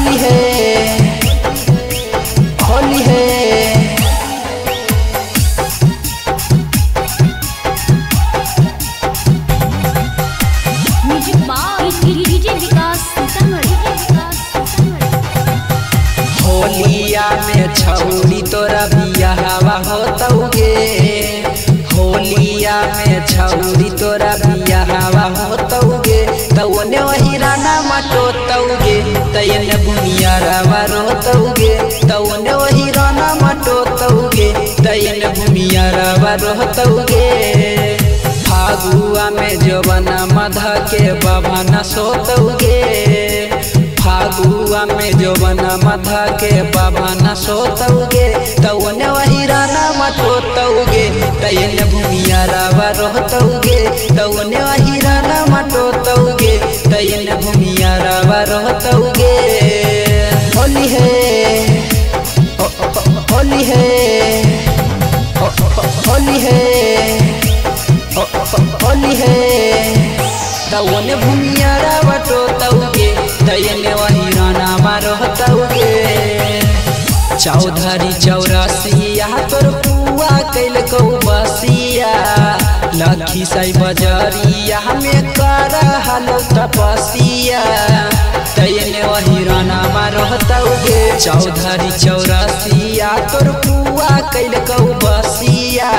होली है होली है। होलिया में छौरी तोरा बियाहवा होतौगे, होलिया में छौरी तोरा बियाहवा होतौगे, तौने वही राना मटोतौगे, तयन भूमियारवा रोतौगे, तौने वही राना मटोतौगे, तयन भूमियारवा रोतौगे। फागुआ में जवना मधा के बभना सोतौगे, फागुआ में जवना मधा के बभना सोतौगे, तौने वही राना मटोतौगे, तयन भूमियारवा रोतौगे, तौने वही राना मटोतौगे, तयन भूमियारवा रोतौगे। होली है होली है होली है होली है। तौने भूमियारवा टोतौगे, तयने वही राना रोतौगे। चौधरी चौरसिया तोर पुआ कैल कौ बसिया, लखी साई बजरिया में कर हलो तपसिया, तयने वही राना रोतौगे। चौधरी चौरसिया तोर पुआ कैल कौ बसिया,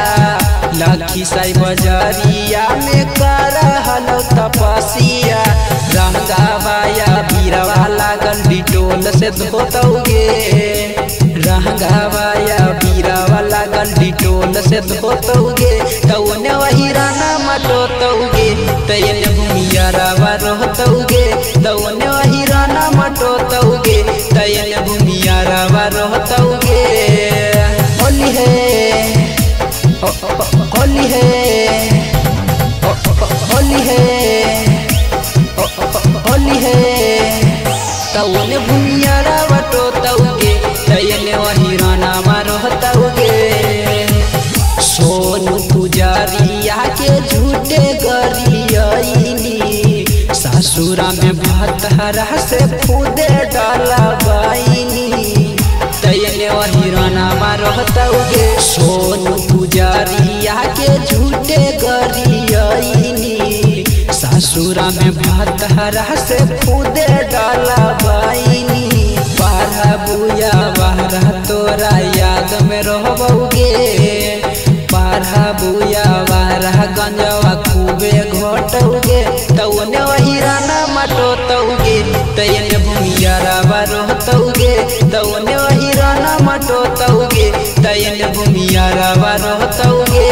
लखी साई बजरिया में कर हलो तपसिया। रंगावाया बीरवा लागल डिटोल से धोतौगे, रंगावाया बीरवा लागल डिटोल से धोतौगे, तौने वही राना मटोतौगे, तयन भूमियारवा रोतौगे, तौने वही राना मटोतौगे, तयन भूमियारवा रोतौगे। होली है होली है होली है होली है। तौने भूमियारवा टोतौगे, तयने वही राना रोतौगे। सोनू पुजारिया के झूठे गरियनी, ससुरा में भतहरा से फूदे डलवाइनी, तयने वही राना रोतौगे। सोनू पुजारिया के झूठे गरियनी, ससुरा में भतहरा से फूदे डलवाइनी। बारह बुया बारह तोरा याद में रहबौगे, बारह बुया बारह गंजवा खूबे घोटौगे, तौने वही राना मटोतौगे, तयन भूमियारवा रोतौगे, तौने वही राना मटोतौगे, तयन भूमियारवा रोतौगे।